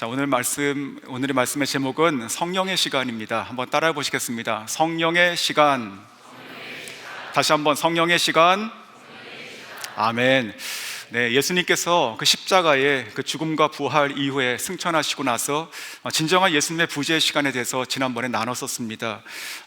자, 오늘의 말씀의 제목은 성령의 시간입니다. 한번 따라해 보시겠습니다. 성령의 시간. 다시 한번 성령의 시간. 아멘. 네, 예수님께서 그 십자가의 그 죽음과 부활 이후에 승천하시고 나서 진정한 예수님의 부재의 시간에 대해서 지난번에 나눴었습니다.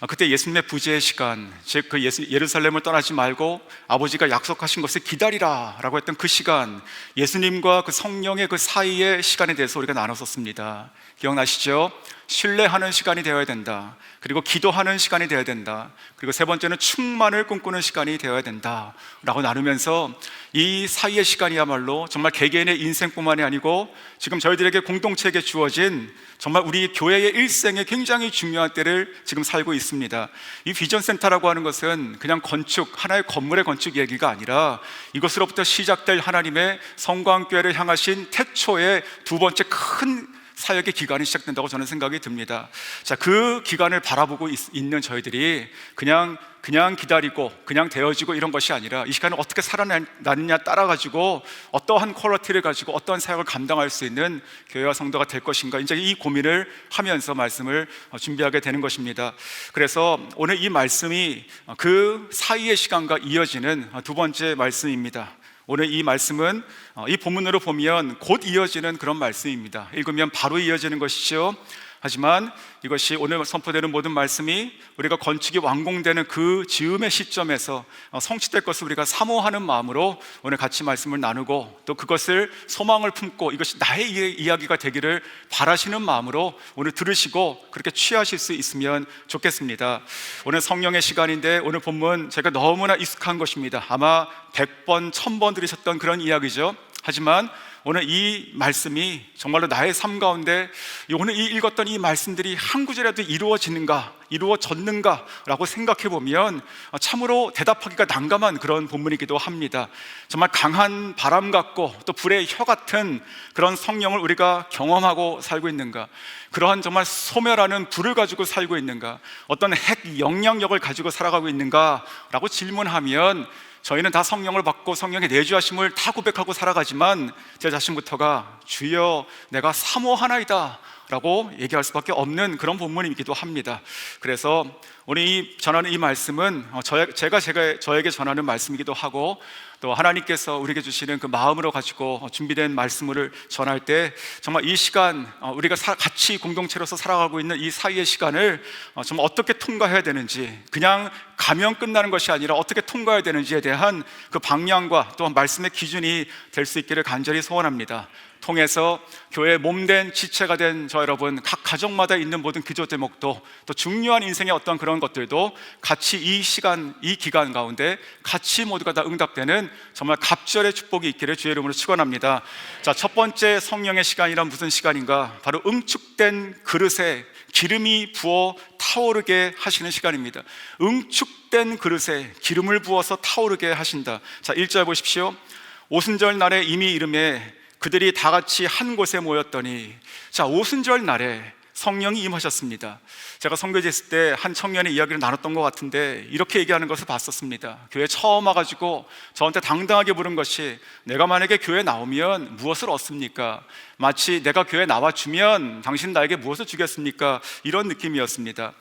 그때 예수님의 부재의 시간, 즉 그 예루살렘을 떠나지 말고 아버지가 약속하신 것을 기다리라 라고 했던 그 시간, 예수님과 그 성령의 그 사이의 시간에 대해서 우리가 나눴었습니다. 기억나시죠? 신뢰하는 시간이 되어야 된다. 그리고 기도하는 시간이 되어야 된다. 그리고 세 번째는 충만을 꿈꾸는 시간이 되어야 된다 라고 나누면서 이 사이의 시간이야말로 정말 개개인의 인생뿐만이 아니고 지금 저희들에게 공동체에게 주어진 정말 우리 교회의 일생에 굉장히 중요한 때를 지금 살고 있습니다. 이 비전센터라고 하는 것은 그냥 건축, 하나의 건물의 건축 얘기가 아니라 이것으로부터 시작될 하나님의 성광교회를 향하신 태초의 두 번째 큰 사역의 기간이 시작된다고 저는 생각이 듭니다. 자, 그 기간을 바라보고 있는 저희들이 그냥 기다리고 그냥 되어지고 이런 것이 아니라 이 시간을 어떻게 살아나느냐 따라가지고 어떠한 퀄리티를 가지고 어떠한 사역을 감당할 수 있는 교회와 성도가 될 것인가, 이제 이 고민을 하면서 말씀을 준비하게 되는 것입니다. 그래서 오늘 이 말씀이 그 사이의 시간과 이어지는 두 번째 말씀입니다. 오늘 이 말씀은 이 본문으로 보면 곧 이어지는 그런 말씀입니다. 읽으면 바로 이어지는 것이죠. 하지만 이것이 오늘 선포되는 모든 말씀이 우리가 건축이 완공되는 그 즈음의 시점에서 성취될 것을 우리가 사모하는 마음으로 오늘 같이 말씀을 나누고, 또 그것을 소망을 품고 이것이 나의 이야기가 되기를 바라시는 마음으로 오늘 들으시고 그렇게 취하실 수 있으면 좋겠습니다. 오늘 성령의 시간인데 오늘 본문 제가 너무나 익숙한 것입니다. 아마 100번, 1000번 들으셨던 그런 이야기죠. 하지만 오늘 이 말씀이 정말로 나의 삶 가운데 오늘 읽었던 이 말씀들이 한 구절이라도 이루어졌는가 라고 생각해 보면 참으로 대답하기가 난감한 그런 본문이기도 합니다. 정말 강한 바람 같고 또 불의 혀 같은 그런 성령을 우리가 경험하고 살고 있는가, 그러한 정말 소멸하는 불을 가지고 살고 있는가, 어떤 핵 영향력을 가지고 살아가고 있는가 라고 질문하면 저희는 다 성령을 받고 성령의 내주하심을 다 고백하고 살아가지만 제 자신부터가 주여 내가 사모하나이다 라고 얘기할 수밖에 없는 그런 본문이기도 합니다. 그래서 오늘 전하는 이 말씀은 제가 저에게 전하는 말씀이기도 하고, 또 하나님께서 우리에게 주시는 그 마음으로 가지고 준비된 말씀을 전할 때 정말 이 시간, 우리가 같이 공동체로서 살아가고 있는 이 사이의 시간을 정말 어떻게 통과해야 되는지, 그냥 가면 끝나는 것이 아니라 어떻게 통과해야 되는지에 대한 그 방향과 또한 말씀의 기준이 될 수 있기를 간절히 소원합니다. 통해서 교회의 몸된 지체가 된 저 여러분, 각 가정마다 있는 모든 기도 제목도, 또 중요한 인생의 어떤 그런 것들도 같이 이 시간, 이 기간 가운데 같이 모두가 다 응답되는 정말 갑절의 축복이 있기를 주의 이름으로 축원합니다. 자, 첫 번째 성령의 시간이란 무슨 시간인가? 바로 응축된 그릇에 기름이 부어 타오르게 하시는 시간입니다. 응축된 그릇에 기름을 부어서 타오르게 하신다. 자, 1절 보십시오. 오순절 날에 이미 이름에 그들이 다 같이 한 곳에 모였더니, 자, 오순절 날에 성령이 임하셨습니다. 제가 선교제 있을 때 한 청년의 이야기를 나눴던 것 같은데 이렇게 얘기하는 것을 봤었습니다. 교회 처음 와가지고 저한테 당당하게 물은 것이, 내가 만약에 교회 나오면 무엇을 얻습니까? 마치 내가 교회 나와주면 당신 나에게 무엇을 주겠습니까? 이런 느낌이었습니다.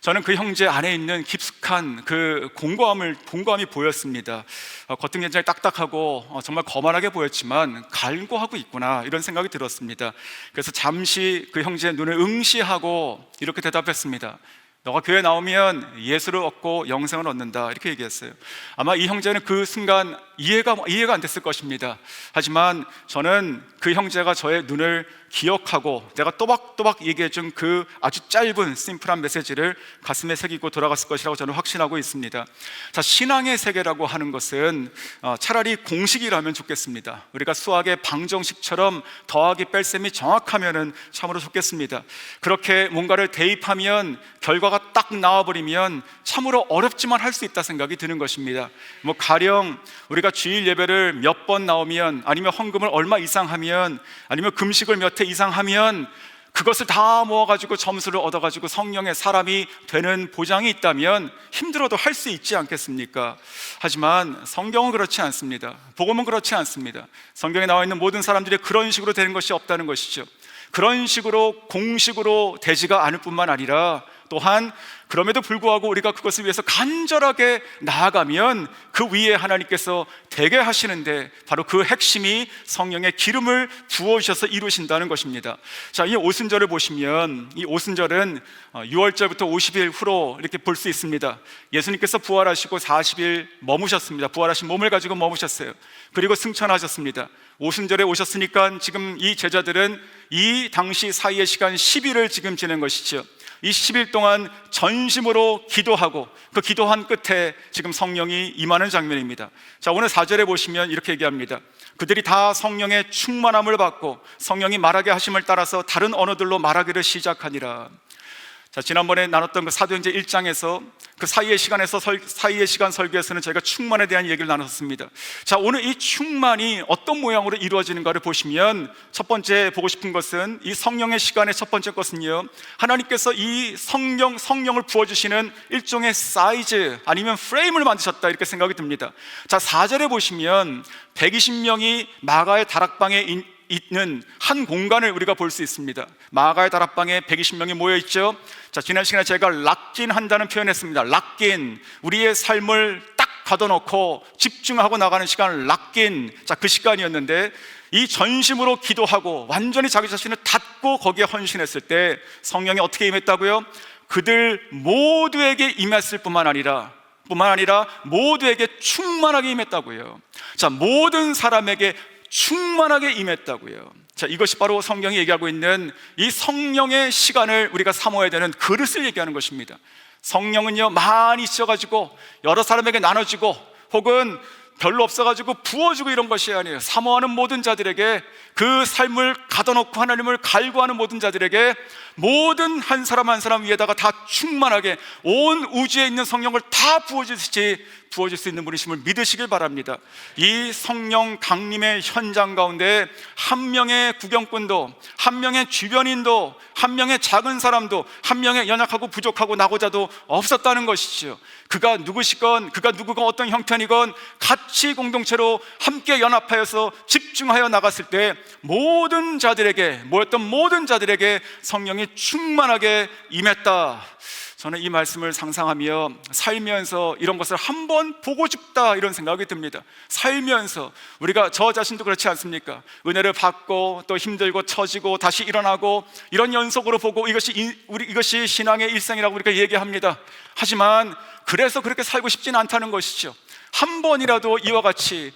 저는 그 형제 안에 있는 깊숙한 그 공고함이 보였습니다. 겉은 굉장히 딱딱하고 정말 거만하게 보였지만 갈구하고 있구나, 이런 생각이 들었습니다. 그래서 잠시 그 형제의 눈을 응시하고 이렇게 대답했습니다. 너가 교회 나오면 예수를 얻고 영생을 얻는다, 이렇게 얘기했어요. 아마 이 형제는 그 순간 이해가 안 됐을 것입니다. 하지만 저는 그 형제가 저의 눈을 기억하고 내가 또박또박 얘기해준 그 아주 짧은 심플한 메시지를 가슴에 새기고 돌아갔을 것이라고 저는 확신하고 있습니다. 자, 신앙의 세계라고 하는 것은 차라리 공식이라면 좋겠습니다. 우리가 수학의 방정식처럼 더하기 뺄셈이 정확하면 참으로 좋겠습니다. 그렇게 뭔가를 대입하면 결과가 딱 나와버리면 참으로 어렵지만 할 수 있다 생각이 드는 것입니다. 가령 우리가 주일 예배를 몇 번 나오면, 아니면 헌금을 얼마 이상 하면, 아니면 금식을 몇 회 이상 하면 그것을 다 모아가지고 점수를 얻어가지고 성령의 사람이 되는 보장이 있다면 힘들어도 할 수 있지 않겠습니까? 하지만 성경은 그렇지 않습니다. 복음은 그렇지 않습니다. 성경에 나와 있는 모든 사람들이 그런 식으로 되는 것이 없다는 것이죠. 그런 식으로 공식으로 되지가 않을 뿐만 아니라 또한 그럼에도 불구하고 우리가 그것을 위해서 간절하게 나아가면 그 위에 하나님께서 되게 하시는데 바로 그 핵심이 성령의 기름을 부어주셔서 이루신다는 것입니다. 자, 이 오순절을 보시면 이 오순절은 6월절부터 50일 후로 이렇게 볼 수 있습니다. 예수님께서 부활하시고 40일 머무셨습니다. 부활하신 몸을 가지고 머무셨어요. 그리고 승천하셨습니다. 오순절에 오셨으니까 지금 이 제자들은 이 당시 사이의 시간 10일을 지금 지낸 것이죠. 이 10일 동안 전심으로 기도하고 그 기도한 끝에 지금 성령이 임하는 장면입니다. 자, 오늘 4절에 보시면 이렇게 얘기합니다. 그들이 다 성령의 충만함을 받고 성령이 말하게 하심을 따라서 다른 언어들로 말하기를 시작하니라. 자, 지난번에 나눴던 그 사도행전 1장에서 그 사이의 시간 설교에서는 저희가 충만에 대한 얘기를 나눴습니다. 자, 오늘 이 충만이 어떤 모양으로 이루어지는가를 보시면 첫 번째 보고 싶은 것은 이 성령의 시간의 첫 번째 것은요, 하나님께서 이 성령을 부어주시는 일종의 사이즈 아니면 프레임을 만드셨다 이렇게 생각이 듭니다. 자, 4절에 보시면 120명이 마가의 다락방에 있는 한 공간을 우리가 볼 수 있습니다. 마가의 다락방에 120명이 모여 있죠. 자, 지난 시간에 제가 락긴한다는 표현했습니다. 락긴, 우리의 삶을 딱 가둬놓고 집중하고 나가는 시간을 락긴. 자, 그 시간이었는데 이 전심으로 기도하고 완전히 자기 자신을 닫고 거기에 헌신했을 때 성령이 어떻게 임했다고요? 그들 모두에게 임했을 뿐만 아니라 모두에게 충만하게 임했다고요. 자, 모든 사람에게 충만하게 임했다고요. 자, 이것이 바로 성경이 얘기하고 있는 이 성령의 시간을 우리가 사모해야 되는 그릇을 얘기하는 것입니다. 성령은요, 많이 있어가지고 여러 사람에게 나눠주고 혹은 별로 없어가지고 부어주고 이런 것이 아니에요. 사모하는 모든 자들에게, 그 삶을 가둬놓고 하나님을 갈구하는 모든 자들에게 모든 한 사람 한 사람 위에다가 다 충만하게 온 우주에 있는 성령을 다 부어줄 수 있는 분이심을 믿으시길 바랍니다. 이 성령 강림의 현장 가운데 한 명의 구경꾼도, 한 명의 주변인도, 한 명의 작은 사람도, 한 명의 연약하고 부족하고 낙오자도 없었다는 것이죠. 그가 누구시건, 그가 누구건 어떤 형편이건 같이 공동체로 함께 연합하여서 집중하여 나갔을 때 모든 자들에게, 모였던 모든 자들에게 성령이 충만하게 임했다. 저는 이 말씀을 상상하며 살면서 이런 것을 한번 보고 싶다 이런 생각이 듭니다. 살면서 우리가, 저 자신도 그렇지 않습니까? 은혜를 받고 또 힘들고 처지고 다시 일어나고 이런 연속으로 보고 이것이 신앙의 일생이라고 우리가 얘기합니다. 하지만 그래서 그렇게 살고 싶지는 않다는 것이죠. 한 번이라도 이와 같이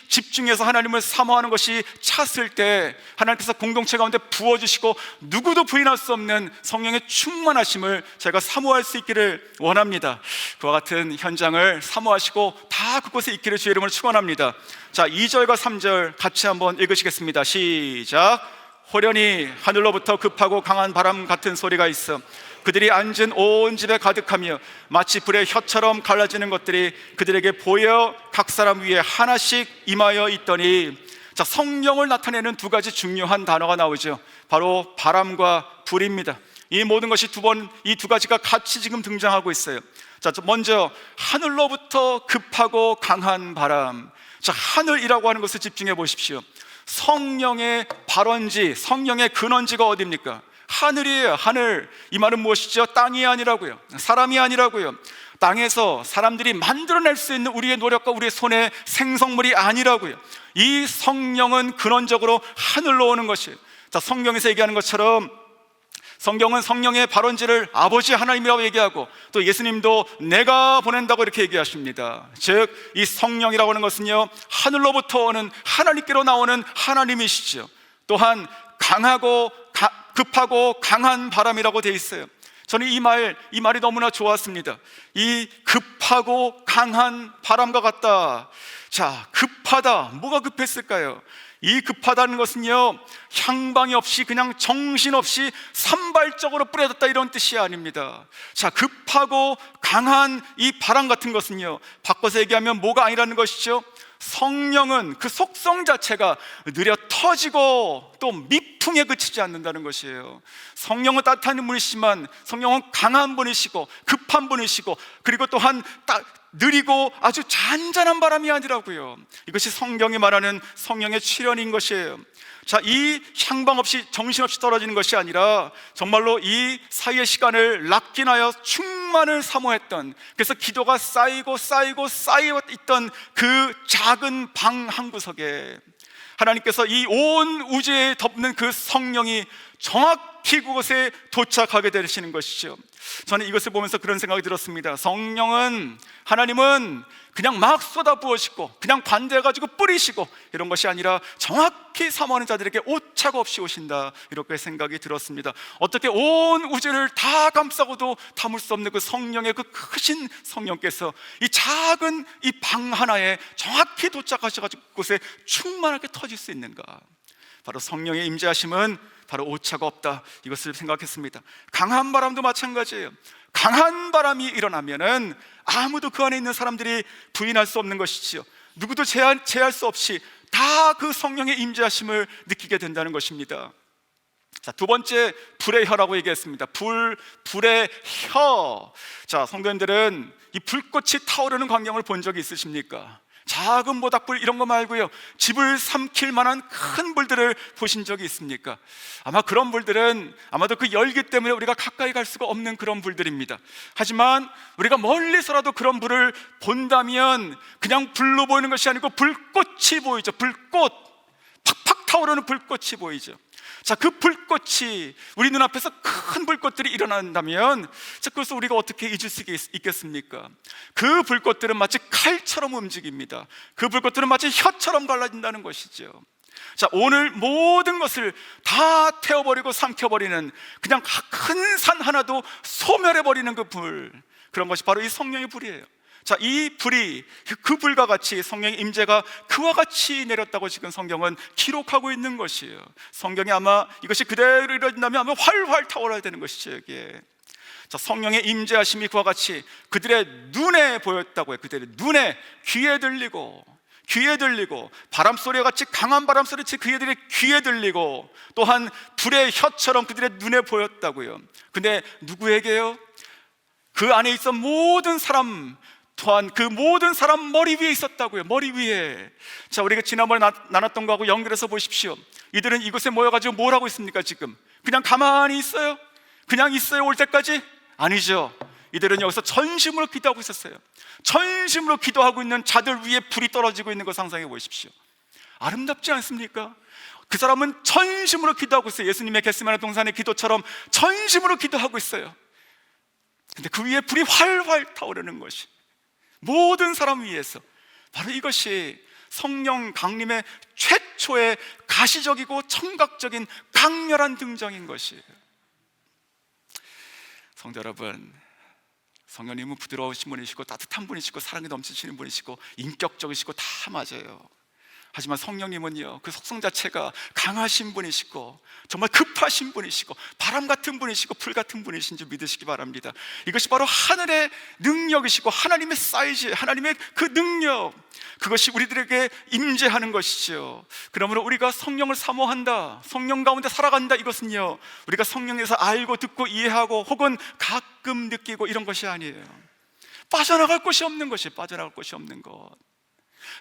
집중해서 하나님을 사모하는 것이 찼을 때 하나님께서 공동체 가운데 부어주시고 누구도 부인할 수 없는 성령의 충만하심을 제가 사모할 수 있기를 원합니다. 그와 같은 현장을 사모하시고 다 그곳에 있기를 주의 이름으로 축원합니다. 자, 2절과 3절 같이 한번 읽으시겠습니다. 시작. 호련히 하늘로부터 급하고 강한 바람 같은 소리가 있어 그들이 앉은 온 집에 가득하며 마치 불의 혀처럼 갈라지는 것들이 그들에게 보여 각 사람 위에 하나씩 임하여 있더니, 자, 성령을 나타내는 두 가지 중요한 단어가 나오죠. 바로 바람과 불입니다. 이 모든 것이 이 두 가지가 같이 지금 등장하고 있어요. 자, 먼저 하늘로부터 급하고 강한 바람. 자, 하늘이라고 하는 것을 집중해 보십시오. 성령의 발원지, 성령의 근원지가 어디입니까? 하늘이에요. 하늘. 이 말은 무엇이죠? 땅이 아니라고요. 사람이 아니라고요. 땅에서 사람들이 만들어낼 수 있는 우리의 노력과 우리의 손의 생성물이 아니라고요. 이 성령은 근원적으로 하늘로 오는 것이에요. 자, 성경에서 얘기하는 것처럼 성경은 성령의 발원지를 아버지 하나님이라고 얘기하고 또 예수님도 내가 보낸다고 이렇게 얘기하십니다. 즉, 이 성령이라고 하는 것은요, 하늘로부터 오는, 하나님께로 나오는 하나님이시죠. 또한 급하고 강한 바람이라고 되어 있어요. 저는 이 말이 너무나 좋았습니다. 이 급하고 강한 바람과 같다. 자, 급하다. 뭐가 급했을까요? 이 급하다는 것은요, 향방이 없이 그냥 정신없이 산발적으로 뿌려졌다 이런 뜻이 아닙니다. 자, 급하고 강한 이 바람 같은 것은요, 바꿔서 얘기하면 뭐가 아니라는 것이죠? 성령은 그 속성 자체가 느려 터지고 또 미풍에 그치지 않는다는 것이에요. 성령은 따뜻한 분이시지만 성령은 강한 분이시고 급한 분이시고, 그리고 또한 느리고 아주 잔잔한 바람이 아니라고요. 이것이 성경이 말하는 성령의 출현인 것이에요. 자, 이 향방 없이 정신없이 떨어지는 것이 아니라 정말로 이 사이의 시간을 락긴하여 충만을 사모했던, 그래서 기도가 쌓이고 있던 그 작은 방 한 구석에 하나님께서 이 온 우주에 덮는 그 성령이 정확히 그곳에 도착하게 되시는 것이죠. 저는 이것을 보면서 그런 생각이 들었습니다. 하나님은 그냥 막 쏟아부으시고 그냥 관대해가지고 뿌리시고 이런 것이 아니라 정확히 사모하는 자들에게 오차가 없이 오신다, 이렇게 생각이 들었습니다. 어떻게 온 우주를 다 감싸고도 담을 수 없는 그 성령의 그 크신 성령께서 이 작은 이 방 하나에 정확히 도착하셔가지고 그곳에 충만하게 터질 수 있는가? 바로 성령의 임재하심은 바로 오차가 없다, 이것을 생각했습니다. 강한 바람도 마찬가지예요. 강한 바람이 일어나면은 아무도 그 안에 있는 사람들이 부인할 수 없는 것이지요. 누구도 제할 수 없이 다 그 성령의 임재하심을 느끼게 된다는 것입니다. 자, 두 번째, 불의 혀라고 얘기했습니다. 불의 혀. 자, 성도님들은 이 불꽃이 타오르는 광경을 본 적이 있으십니까? 작은 모닥불 이런 거 말고요, 집을 삼킬 만한 큰 불들을 보신 적이 있습니까? 아마 그런 불들은 아마도 그 열기 때문에 우리가 가까이 갈 수가 없는 그런 불들입니다. 하지만 우리가 멀리서라도 그런 불을 본다면 그냥 불로 보이는 것이 아니고 불꽃이 보이죠. 불꽃, 팍팍 타오르는 불꽃이 보이죠. 자, 그 불꽃이 우리 눈앞에서 큰 불꽃들이 일어난다면, 자, 그것을 우리가 어떻게 잊을 수 있겠습니까? 그 불꽃들은 마치 칼처럼 움직입니다. 그 불꽃들은 마치 혀처럼 갈라진다는 것이죠. 자, 오늘 모든 것을 다 태워버리고 삼켜버리는, 그냥 큰 산 하나도 소멸해버리는 그 불, 그런 것이 바로 이 성령의 불이에요. 자, 이 불이 그 불과 같이 성령의 임재가 그와 같이 내렸다고 지금 성경은 기록하고 있는 것이에요. 성경이 아마 이것이 그대로 이루어진다면 아마 활활 타오르야 되는 것이죠, 여기에. 자, 성령의 임재하심이 그와 같이 그들의 눈에 보였다고 해요. 그들의 눈에, 귀에 들리고 바람소리와 같이 강한 바람소리 그들의 귀에 들리고, 또한 불의 혀처럼 그들의 눈에 보였다고요. 근데 누구에게요? 그 안에 있던 모든 사람, 또한 그 모든 사람 머리 위에 있었다고요. 머리 위에. 자, 우리가 지난번에 나눴던 거하고 연결해서 보십시오. 이들은 이곳에 모여가지고 뭘 하고 있습니까? 지금 그냥 가만히 있어요? 그냥 있어요, 올 때까지? 아니죠. 이들은 여기서 전심으로 기도하고 있었어요. 전심으로 기도하고 있는 자들 위에 불이 떨어지고 있는 거 상상해 보십시오. 아름답지 않습니까? 그 사람은 전심으로 기도하고 있어요. 예수님의 겟세마네 동산의 기도처럼 전심으로 기도하고 있어요. 근데 그 위에 불이 활활 타오르는 것이, 모든 사람 위에서, 바로 이것이 성령 강림의 최초의 가시적이고 청각적인 강렬한 등장인 것이에요. 성도 여러분, 성령님은 부드러우신 분이시고 따뜻한 분이시고 사랑이 넘치시는 분이시고 인격적이시고 다 맞아요. 하지만 성령님은요, 그 속성 자체가 강하신 분이시고 정말 급하신 분이시고 바람 같은 분이시고 불 같은 분이신 줄 믿으시기 바랍니다. 이것이 바로 하늘의 능력이시고 하나님의 사이즈, 하나님의 그 능력, 그것이 우리들에게 임재하는 것이죠. 그러므로 우리가 성령을 사모한다, 성령 가운데 살아간다, 이것은요, 우리가 성령에서 알고 듣고 이해하고 혹은 가끔 느끼고 이런 것이 아니에요. 빠져나갈 곳이 없는 것이, 빠져나갈 곳이 없는 것.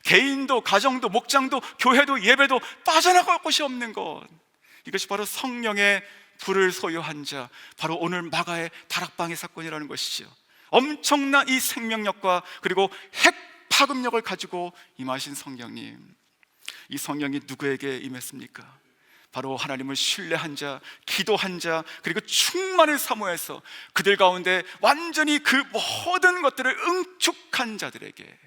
개인도, 가정도, 목장도, 교회도, 예배도 빠져나갈 곳이 없는 것. 이것이 바로 성령의 불을 소유한 자, 바로 오늘 마가의 다락방의 사건이라는 것이죠. 엄청난 이 생명력과 그리고 핵 파급력을 가지고 임하신 성령님, 이 성령이 누구에게 임했습니까? 바로 하나님을 신뢰한 자, 기도한 자, 그리고 충만을 사모해서 그들 가운데 완전히 그 모든 것들을 응축한 자들에게,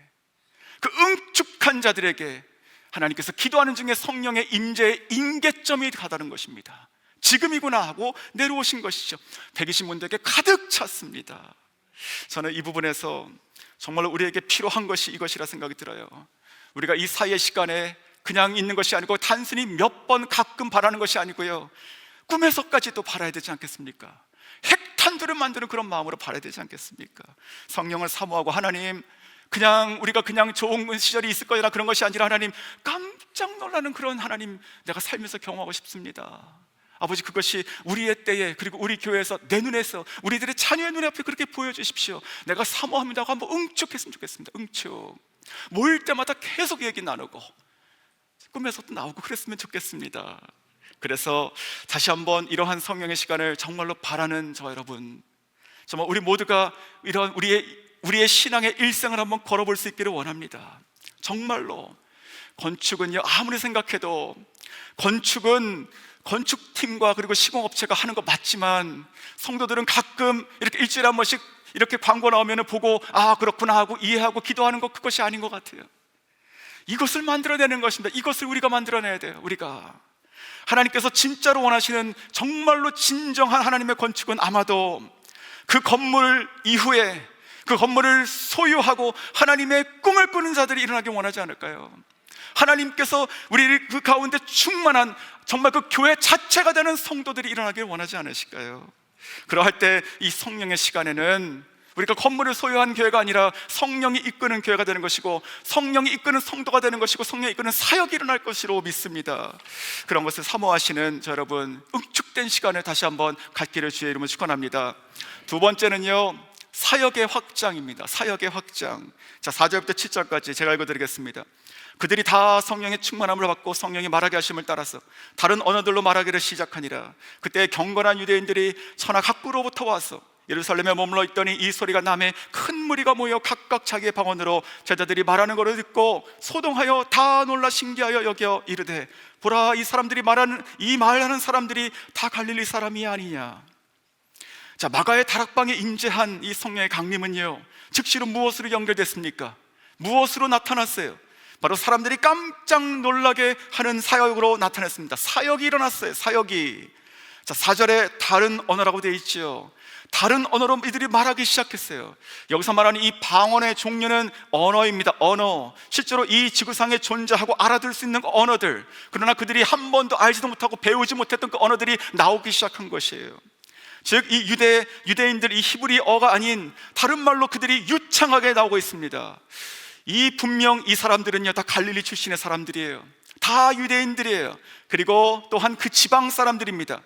그 응축한 자들에게 하나님께서 기도하는 중에 성령의 임재의 임계점이 가다는 것입니다. 지금이구나 하고 내려오신 것이죠. 120문들에게 가득 찼습니다. 저는 이 부분에서 정말로 우리에게 필요한 것이 이것이라 생각이 들어요. 우리가 이 사이의 시간에 그냥 있는 것이 아니고 단순히 몇 번 가끔 바라는 것이 아니고요, 꿈에서까지도 바라야 되지 않겠습니까? 핵탄두를 만드는 그런 마음으로 바라야 되지 않겠습니까? 성령을 사모하고, 하나님, 우리가 그냥 좋은 시절이 있을 거라 그런 것이 아니라, 하나님, 깜짝 놀라는 그런 하나님 내가 살면서 경험하고 싶습니다. 아버지, 그것이 우리의 때에, 그리고 우리 교회에서, 내 눈에서, 우리들의 자녀의 눈에 앞에 그렇게 보여주십시오. 내가 사모합니다 하고 한번 응축했으면 좋겠습니다. 응축. 모일 때마다 계속 얘기 나누고 꿈에서도 나오고 그랬으면 좋겠습니다. 그래서 다시 한번 이러한 성령의 시간을 정말로 바라는 저 여러분, 정말 우리 모두가 이런 우리의 신앙의 일생을 한번 걸어볼 수 있기를 원합니다. 정말로 건축은요, 아무리 생각해도 건축은 건축팀과 그리고 시공업체가 하는 거 맞지만, 성도들은 가끔 이렇게 일주일에 한 번씩 이렇게 광고 나오면 보고 아 그렇구나 하고 이해하고 기도하는 것, 그것이 아닌 것 같아요. 이것을 만들어내는 것입니다. 이것을 우리가 만들어내야 돼요. 우리가 하나님께서 진짜로 원하시는 정말로 진정한 하나님의 건축은 아마도 그 건물 이후에 그 건물을 소유하고 하나님의 꿈을 꾸는 자들이 일어나기 원하지 않을까요? 하나님께서 우리 그 가운데 충만한 정말 그 교회 자체가 되는 성도들이 일어나길 원하지 않으실까요? 그러할 때 이 성령의 시간에는 우리가 건물을 소유한 교회가 아니라 성령이 이끄는 교회가 되는 것이고, 성령이 이끄는 성도가 되는 것이고, 성령이 이끄는 사역이 일어날 것이로 믿습니다. 그런 것을 사모하시는 저 여러분, 응축된 시간을 다시 한번 갖기를 주의 이름으로 축원합니다. 두 번째는요, 사역의 확장입니다. 사역의 확장. 자, 4절부터 7절까지 제가 읽어드리겠습니다. 그들이 다 성령의 충만함을 받고 성령이 말하게 하심을 따라서 다른 언어들로 말하기를 시작하니라. 그때 경건한 유대인들이 천하 각부로부터 와서 예루살렘에 머물러 있더니 이 소리가 남에 큰 무리가 모여 각각 자기의 방언으로 제자들이 말하는 것을 듣고 소동하여 다 놀라 신기하여 여겨 이르되, 보라, 이 사람들이 말하는 사람들이 다 갈릴리 사람이 아니냐. 자, 마가의 다락방에 임재한 이 성령의 강림은요, 즉시로 무엇으로 연결됐습니까? 무엇으로 나타났어요? 바로 사람들이 깜짝 놀라게 하는 사역으로 나타났습니다. 사역이 일어났어요. 사역이. 자, 4절에 다른 언어라고 되어 있죠. 다른 언어로 이들이 말하기 시작했어요. 여기서 말하는 이 방언의 종류는 언어입니다. 언어. 실제로 이 지구상에 존재하고 알아들 수 있는 언어들, 그러나 그들이 한 번도 알지도 못하고 배우지 못했던 그 언어들이 나오기 시작한 것이에요. 즉, 이 유대인들, 이 히브리어가 아닌 다른 말로 그들이 유창하게 나오고 있습니다. 분명 이 사람들은요, 다 갈릴리 출신의 사람들이에요. 다 유대인들이에요. 그리고 또한 그 지방 사람들입니다.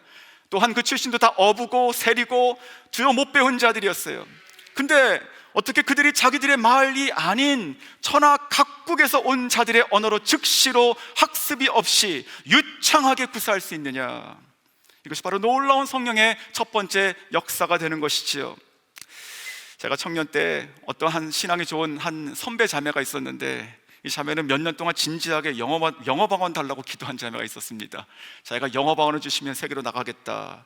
또한 그 출신도 다 어부고 세리고 주요 못 배운 자들이었어요. 근데 어떻게 그들이 자기들의 말이 아닌 천하 각국에서 온 자들의 언어로 즉시로 학습이 없이 유창하게 구사할 수 있느냐? 이것이 바로 놀라운 성령의 첫 번째 역사가 되는 것이지요. 제가 청년 때 어떠한 신앙이 좋은 한 선배 자매가 있었는데, 이 자매는 몇 년 동안 진지하게 영어 방언 달라고 기도한 자매가 있었습니다. 자기가 영어 방언을 주시면 세계로 나가겠다.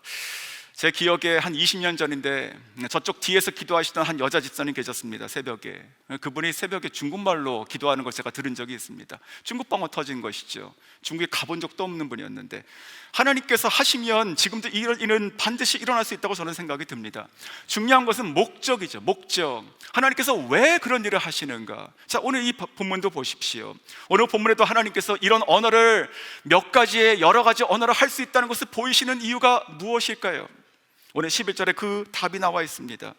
제 기억에 한 20년 전인데, 저쪽 뒤에서 기도하시던 한 여자 집사님 계셨습니다. 새벽에. 그분이 새벽에 중국말로 기도하는 걸 제가 들은 적이 있습니다. 중국 방언 터진 것이죠. 중국에 가본 적도 없는 분이었는데, 하나님께서 하시면 지금도 이런 일은 반드시 일어날 수 있다고 저는 생각이 듭니다. 중요한 것은 목적이죠. 목적. 하나님께서 왜 그런 일을 하시는가? 자, 오늘 이 본문도 보십시오. 오늘 본문에도 하나님께서 이런 언어를, 몇 가지의 여러 가지 언어를 할 수 있다는 것을 보이시는 이유가 무엇일까요? 오늘 11절에 그 답이 나와 있습니다.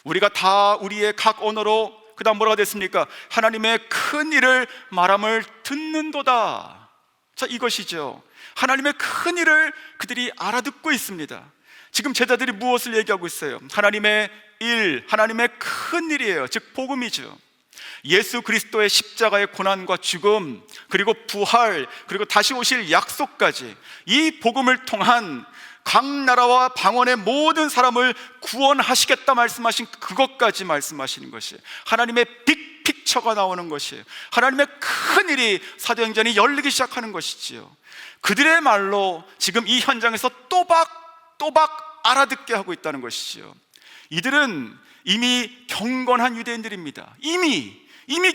우리가 다 우리의 각 언어로, 그 다음 뭐라고 됐습니까? 하나님의 큰 일을 말함을 듣는도다. 자, 이것이죠. 하나님의 큰 일을 그들이 알아듣고 있습니다. 지금 제자들이 무엇을 얘기하고 있어요? 하나님의 일, 하나님의 큰 일이에요. 즉 복음이죠. 예수 그리스도의 십자가의 고난과 죽음, 그리고 부활, 그리고 다시 오실 약속까지, 이 복음을 통한 각 나라와 방언의 모든 사람을 구원하시겠다 말씀하신 그것까지 말씀하시는 것이 하나님의 빅픽처가 나오는 것이에요. 하나님의 큰 일이 사도행전이 열리기 시작하는 것이지요. 그들의 말로 지금 이 현장에서 또박 알아듣게 하고 있다는 것이지요. 이들은 이미 경건한 유대인들입니다. 이미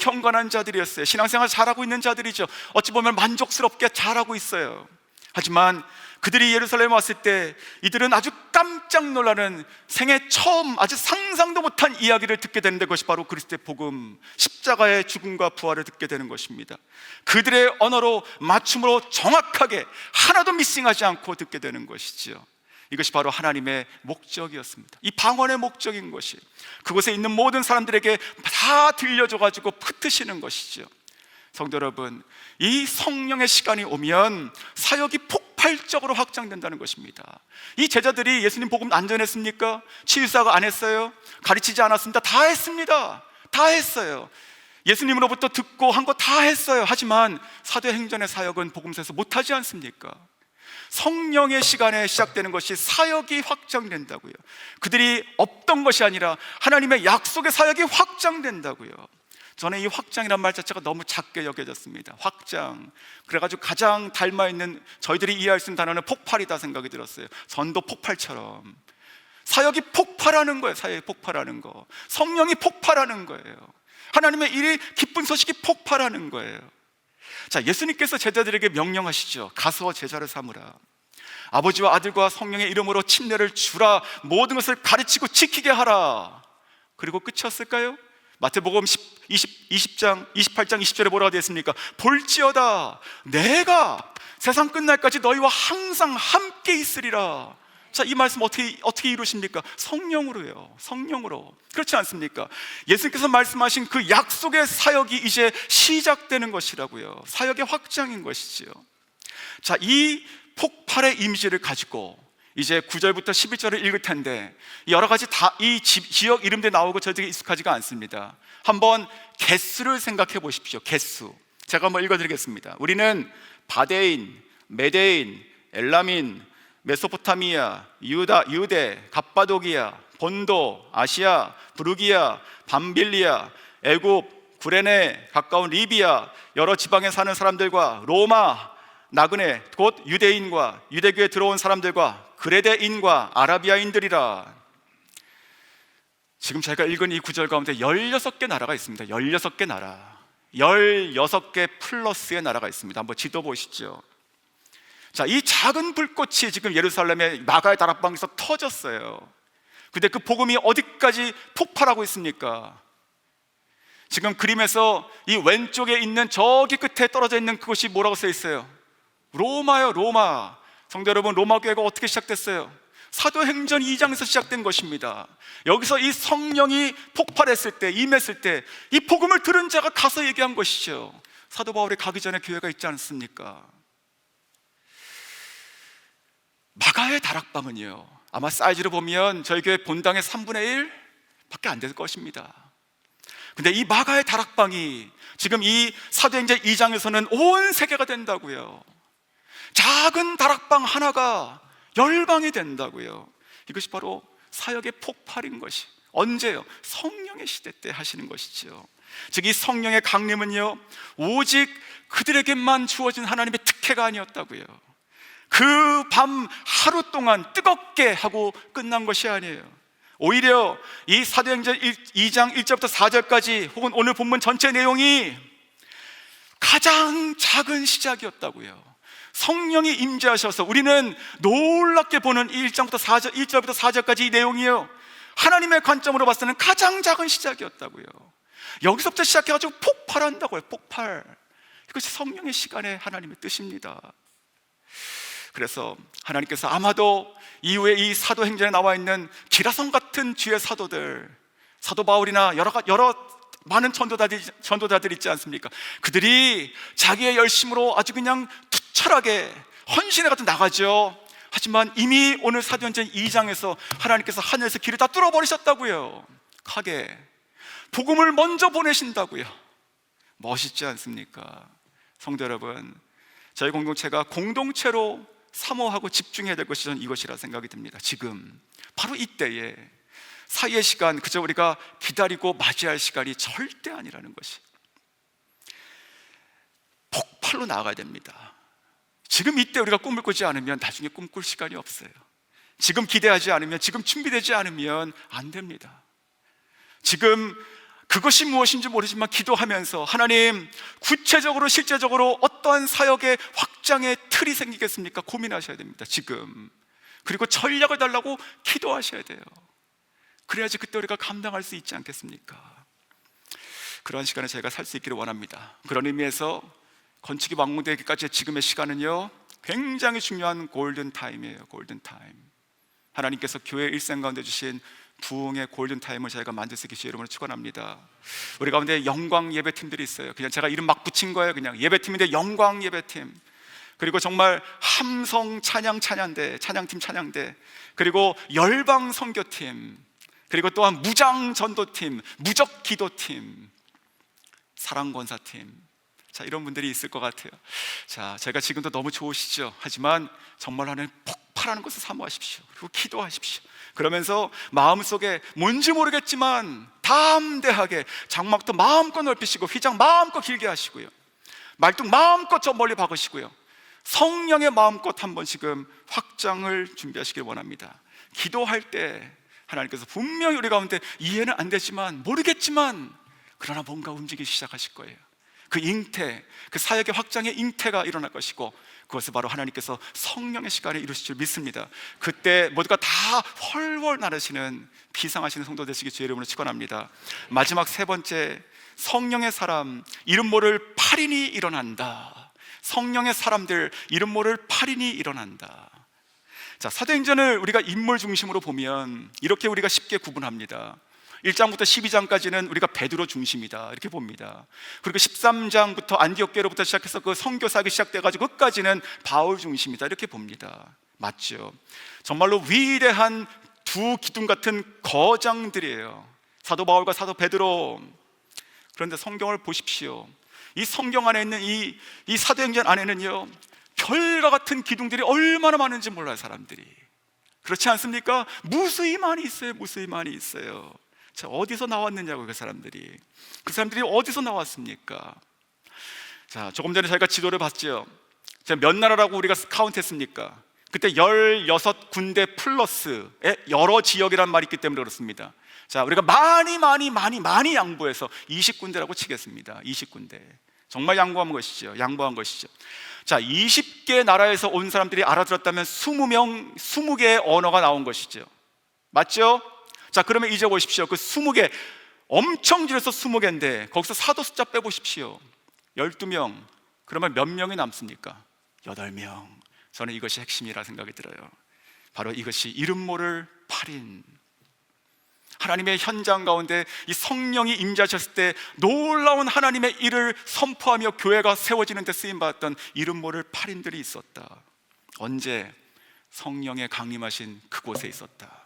경건한 자들이었어요. 신앙생활 잘하고 있는 자들이죠. 어찌 보면 만족스럽게 잘하고 있어요. 하지만 그들이 예루살렘에 왔을 때 이들은 아주 깜짝 놀라는 생애 처음 아주 상상도 못한 이야기를 듣게 되는데, 그것이 바로 그리스도의 복음, 십자가의 죽음과 부활을 듣게 되는 것입니다. 그들의 언어로 맞춤으로 정확하게 하나도 미싱하지 않고 듣게 되는 것이지요. 이것이 바로 하나님의 목적이었습니다. 이 방언의 목적인 것이 그곳에 있는 모든 사람들에게 다 들려줘가지고 흩으시는 것이죠. 성도 여러분, 이 성령의 시간이 오면 사역이 폭발적으로 확장된다는 것입니다. 이 제자들이 예수님 복음 안 전했습니까? 치유사가 안 했어요? 가르치지 않았습니다. 다 했습니다. 다 했어요. 예수님으로부터 듣고 한 거 다 했어요. 하지만 사도행전의 사역은 복음서에서 못하지 않습니까? 성령의 시간에 시작되는 것이 사역이 확장된다고요. 그들이 없던 것이 아니라 하나님의 약속의 사역이 확장된다고요. 저는 이 확장이란 말 자체가 너무 작게 여겨졌습니다. 확장. 그래가지고 가장 닮아있는, 저희들이 이해할 수 있는 단어는 폭발이다 생각이 들었어요. 전도 폭발처럼 사역이 폭발하는 거예요. 사역이 폭발하는 거, 성령이 폭발하는 거예요. 하나님의 일이, 기쁜 소식이 폭발하는 거예요. 자, 예수님께서 제자들에게 명령하시죠. 가서 제자를 삼으라. 아버지와 아들과 성령의 이름으로 침례를 주라. 모든 것을 가르치고 지키게 하라. 그리고 끝이었을까요? 마태복음 20장 28장 20절에 뭐라고 되어 있습니까? 볼지어다 내가 세상 끝날까지 너희와 항상 함께 있으리라. 자, 이 말씀 어떻게 이루십니까? 성령으로요. 성령으로. 그렇지 않습니까? 예수님께서 말씀하신 그 약속의 사역이 이제 시작되는 것이라고요. 사역의 확장인 것이지요. 자, 이 폭발의 이미지를 가지고 이제 9절부터 11절을 읽을 텐데, 여러 가지 이 지역 이름들 나오고 저희들이 익숙하지가 않습니다. 한번 개수를 생각해 보십시오. 개수. 제가 한번 읽어드리겠습니다. 우리는 바데인, 메데인, 엘라민, 메소포타미아, 유대, 갑바도기아, 본도, 아시아, 부르기아, 밤빌리아, 애굽, 구레네, 가까운 리비아, 여러 지방에 사는 사람들과 로마, 나그네, 곧 유대인과 유대교에 들어온 사람들과 그레데인과 아라비아인들이라. 지금 제가 읽은 이 구절 가운데 16개 나라가 있습니다. 16개 나라, 16개 플러스의 나라가 있습니다. 한번 지도 보시죠. 자, 이 작은 불꽃이 지금 예루살렘의 마가의 다락방에서 터졌어요. 근데 그 복음이 어디까지 폭발하고 있습니까? 지금 그림에서 이 왼쪽에 있는 저기 끝에 떨어져 있는 그것이 뭐라고 써 있어요? 로마요, 로마. 성도 여러분, 로마 교회가 어떻게 시작됐어요? 사도행전 2장에서 시작된 것입니다. 여기서 이 성령이 폭발했을 때, 임했을 때 이 복음을 들은 자가 가서 얘기한 것이죠. 사도 바울이 가기 전에 교회가 있지 않습니까? 마가의 다락방은요, 아마 사이즈로 보면 저희 교회 본당의 3분의 1 밖에 안 될 것입니다. 근데 이 마가의 다락방이 지금 이 사도행전 2장에서는 온 세계가 된다고요. 작은 다락방 하나가 열방이 된다고요. 이것이 바로 사역의 폭발인 것이. 언제요? 성령의 시대 때 하시는 것이죠. 즉 이 성령의 강림은요, 오직 그들에게만 주어진 하나님의 특혜가 아니었다고요. 그 밤 하루 동안 뜨겁게 하고 끝난 것이 아니에요. 오히려 이 사도행전 2장 1절부터 4절까지 혹은 오늘 본문 전체 내용이 가장 작은 시작이었다고요. 성령이 임재하셔서 우리는 놀랍게 보는 1절부터 4절까지 이 내용이요, 하나님의 관점으로 봤을 때는 가장 작은 시작이었다고요. 여기서부터 시작해가지고 폭발한다고요. 폭발. 이것이 성령의 시간에 하나님의 뜻입니다. 그래서 하나님께서 아마도 이후에 이 사도행전에 나와 있는 기라성 같은 주의 사도들, 사도 바울이나 여러 많은 전도자들 있지 않습니까? 그들이 자기의 열심으로 아주 그냥 투철하게 헌신해가지고 나가죠. 하지만 이미 오늘 사도행전 2장에서 하나님께서 하늘에서 길을 다 뚫어버리셨다고요. 가게 복음을 먼저 보내신다고요. 멋있지 않습니까? 성도 여러분, 저희 공동체가 공동체로 사모하고 집중해야 될 것이 저는 이것이라 생각이 듭니다. 지금 바로 이때에 사이의 시간, 그저 우리가 기다리고 맞이할 시간이 절대 아니라는 것이, 폭발로 나아가야 됩니다. 지금 이때 우리가 꿈을 꾸지 않으면 나중에 꿈꿀 시간이 없어요. 지금 기대하지 않으면, 지금 준비되지 않으면 안 됩니다. 지금 그것이 무엇인지 모르지만 기도하면서 하나님, 구체적으로 실제적으로 어떠한 사역의 확장의 틀이 생기겠습니까? 고민하셔야 됩니다. 지금. 그리고 전략을 달라고 기도하셔야 돼요. 그래야지 그때 우리가 감당할 수 있지 않겠습니까? 그러한 시간에 저희가 살 수 있기를 원합니다. 그런 의미에서 건축이 완공되기까지의 지금의 시간은요, 굉장히 중요한 골든타임이에요. 골든타임. 하나님께서 교회 일생 가운데 주신 부흥의 골든타임을 저희가 만들 수 있게 주의 이름으로 축원합니다. 우리 가운데 영광 예배팀들이 있어요. 그냥 제가 이름 막 붙인 거예요. 그냥 예배팀인데 영광 예배팀. 그리고 정말 함성 찬양대, 찬양팀 찬양대, 그리고 열방 선교팀, 그리고 또한 무장 전도팀, 무적 기도팀, 사랑권사팀. 자, 이런 분들이 있을 것 같아요. 자, 제가 지금도 너무 좋으시죠? 하지만 정말 하나님 폭발하는 것을 사모하십시오. 그리고 기도하십시오. 그러면서 마음속에 뭔지 모르겠지만 담대하게 장막도 마음껏 넓히시고 휘장 마음껏 길게 하시고요, 말뚝 마음껏 저 멀리 박으시고요, 성령의 마음껏 한번 지금 확장을 준비하시길 원합니다. 기도할 때 하나님께서 분명히 우리 가운데 이해는 안 되지만, 모르겠지만, 그러나 뭔가 움직이기 시작하실 거예요. 그 잉태, 그 사역의 확장의 잉태가 일어날 것이고, 그것을 바로 하나님께서 성령의 시간에 이루실 줄 믿습니다. 그때 모두가 다 훨훨 나르시는 비상하시는 성도 되시기 주의 이름으로 축원합니다. 마지막 세 번째, 성령의 사람 이름 모를 8인이 일어난다. 성령의 사람들 이름 모를 8인이 일어난다. 자, 사도행전을 우리가 인물 중심으로 보면 이렇게 우리가 쉽게 구분합니다. 1장부터 12장까지는 우리가 베드로 중심이다 이렇게 봅니다. 그리고 13장부터 안디옥교로부터 시작해서 그 선교사역이 시작돼가지고 끝까지는 바울 중심이다 이렇게 봅니다. 맞죠? 정말로 위대한 두 기둥 같은 거장들이에요, 사도 바울과 사도 베드로. 그런데 성경을 보십시오. 이 성경 안에 있는 이 사도행전 안에는요, 별과 같은 기둥들이 얼마나 많은지 몰라요, 사람들이. 그렇지 않습니까? 무수히 많이 있어요, 무수히 많이 있어요. 자, 어디서 나왔느냐고, 그 사람들이 어디서 나왔습니까? 자, 조금 전에 저희가 지도를 봤죠. 몇 나라라고 우리가 카운트했습니까? 그때 16군데 플러스의 여러 지역이라는 말이 있기 때문에 그렇습니다. 자, 우리가 많이 양보해서 20군데라고 치겠습니다. 20군데. 정말 양보한 것이죠. 자, 20개 나라에서 온 사람들이 알아들었다면 20개의 언어가 나온 것이죠. 맞죠? 자, 그러면 이제 보십시오. 그 20개, 엄청 줄여서 20개인데 거기서 사도 숫자 빼보십시오. 12명. 그러면 몇 명이 남습니까? 8명. 저는 이것이 핵심이라 생각이 들어요. 바로 이것이 이름 모를 8인. 하나님의 현장 가운데 이 성령이 임재하셨을 때 놀라운 하나님의 일을 선포하며 교회가 세워지는 데 쓰임받았던 이름 모를 8인들이 있었다. 언제? 성령의 강림하신 그곳에 있었다.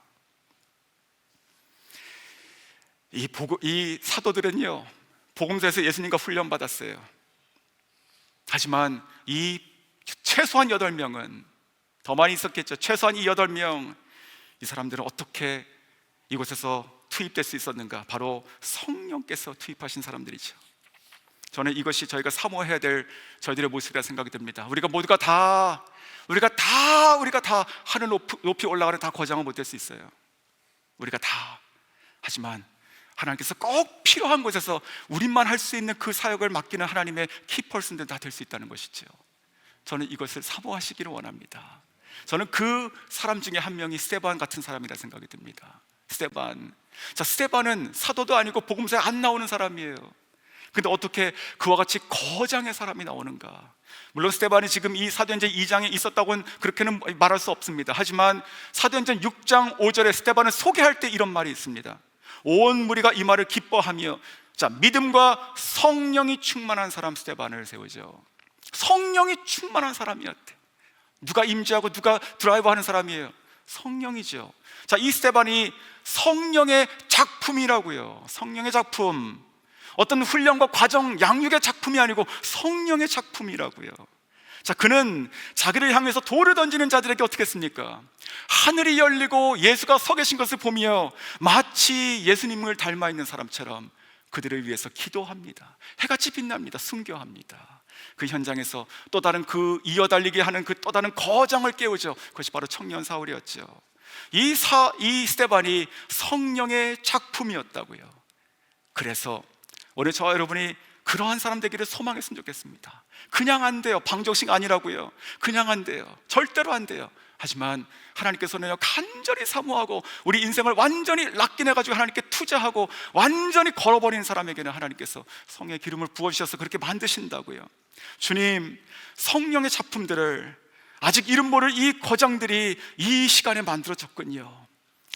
이 사도들은요, 복음서에서 예수님과 훈련받았어요. 하지만 이 최소한 8명은, 더 많이 있었겠죠. 최소한 이 8명, 이 사람들은 어떻게 이곳에서 투입될 수 있었는가? 바로 성령께서 투입하신 사람들이죠. 저는 이것이 저희가 사모해야 될 저희들의 모습이라 생각이 듭니다. 우리가 모두가 다 하늘 높이 올라가는 다 거장은 못 될 수 있어요. 우리가 다. 하지만 하나님께서 꼭 필요한 곳에서 우리만 할 수 있는 그 사역을 맡기는 하나님의 키퍼슨들 다 될 수 있다는 것이죠. 저는 이것을 사모하시기를 원합니다. 저는 그 사람 중에 한 명이 스데반 같은 사람이라 생각이 듭니다. 스데반. 자, 스데반은 사도도 아니고 복음서에 안 나오는 사람이에요. 근데 어떻게 그와 같이 거장의 사람이 나오는가? 물론 스데반이 지금 이 사도행전 2장에 있었다고는 그렇게는 말할 수 없습니다. 하지만 사도행전 6장 5절에 스데반을 소개할 때 이런 말이 있습니다. 온 무리가 이 말을 기뻐하며, 자, 믿음과 성령이 충만한 사람 스데반을 세우죠. 성령이 충만한 사람이었대. 누가 임재하고 누가 드라이브하는 사람이에요? 성령이죠. 자, 이 스데반이 성령의 작품이라고요. 성령의 작품. 어떤 훈련과 과정, 양육의 작품이 아니고 성령의 작품이라고요. 자, 그는 자기를 향해서 돌을 던지는 자들에게 어떻게 했습니까? 하늘이 열리고 예수가 서 계신 것을 보며 마치 예수님을 닮아 있는 사람처럼 그들을 위해서 기도합니다. 해같이 빛납니다. 순교합니다. 그 현장에서 또 다른 그 이어달리게 하는 그 또 다른 거장을 깨우죠. 그것이 바로 청년 사울이었죠. 이 스데반이 성령의 작품이었다고요. 그래서 오늘 저와 여러분이 그러한 사람 되기를 소망했으면 좋겠습니다. 그냥 안 돼요. 방정식 아니라고요. 그냥 안 돼요. 절대로 안 돼요. 하지만 하나님께서는요, 간절히 사모하고 우리 인생을 완전히 락긴해가지고 하나님께 투자하고 완전히 걸어버리는 사람에게는 하나님께서 성령의 기름을 부어주셔서 그렇게 만드신다고요. 주님, 성령의 작품들을 아직 이름 모를 이 거장들이 이 시간에 만들어졌군요.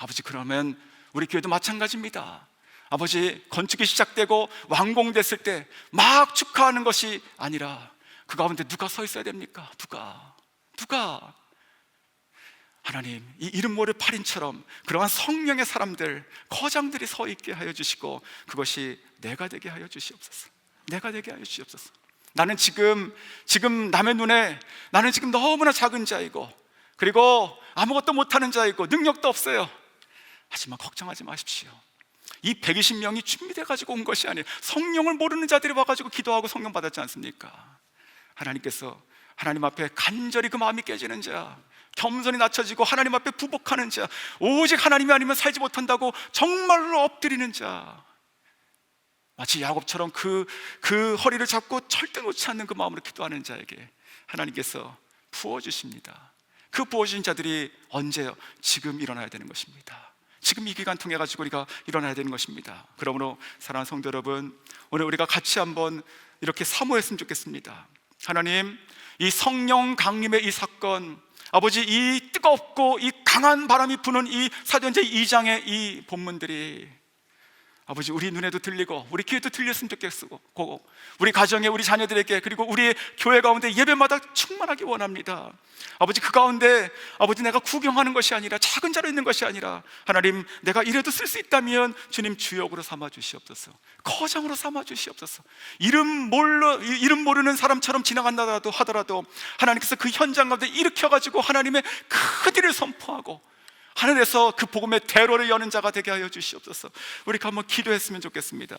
아버지, 그러면 우리 교회도 마찬가지입니다. 아버지, 건축이 시작되고 완공됐을 때 막 축하하는 것이 아니라 그 가운데 누가 서 있어야 됩니까? 누가? 하나님, 이 이름 모를 8인처럼 그러한 성령의 사람들, 거장들이 서 있게 하여 주시고, 그것이 내가 되게 하여 주시옵소서. 내가 되게 하여 주시옵소서. 나는 지금 남의 눈에 나는 지금 너무나 작은 자이고, 그리고 아무것도 못하는 자이고 능력도 없어요. 하지만 걱정하지 마십시오. 이 120명이 준비돼 가지고 온 것이 아니에요. 성령을 모르는 자들이 와가지고 기도하고 성령 받았지 않습니까? 하나님께서 하나님 앞에 간절히 그 마음이 깨지는 자, 겸손히 낮춰지고 하나님 앞에 부복하는 자, 오직 하나님이 아니면 살지 못한다고 정말로 엎드리는 자, 마치 야곱처럼 그 허리를 잡고 절대 놓지 않는 그 마음으로 기도하는 자에게 하나님께서 부어주십니다. 그 부어주신 자들이 언제요? 지금 일어나야 되는 것입니다. 지금 이 기간 통해 가지고 우리가 일어나야 되는 것입니다. 그러므로 사랑하는 성도 여러분, 오늘 우리가 같이 한번 이렇게 사모했으면 좋겠습니다. 하나님, 이 성령 강림의 이 사건, 아버지, 이 뜨겁고 이 강한 바람이 부는 이 사도행전 2장의 이 본문들이 아버지, 우리 눈에도 들리고 우리 귀에도 들렸으면 좋겠고, 우리 가정에, 우리 자녀들에게, 그리고 우리 교회 가운데 예배마다 충만하기 원합니다. 아버지, 그 가운데 아버지, 내가 구경하는 것이 아니라, 작은 자로 있는 것이 아니라, 하나님, 내가 이래도 쓸 수 있다면 주님 주역으로 삼아 주시옵소서. 거장으로 삼아 주시옵소서. 이름 모르는 사람처럼 지나간다 하더라도 하나님께서 그 현장 가운데 일으켜가지고 하나님의 그 일을 선포하고 하늘에서 그 복음의 대로를 여는 자가 되게 하여 주시옵소서. 우리가 한번 기도했으면 좋겠습니다.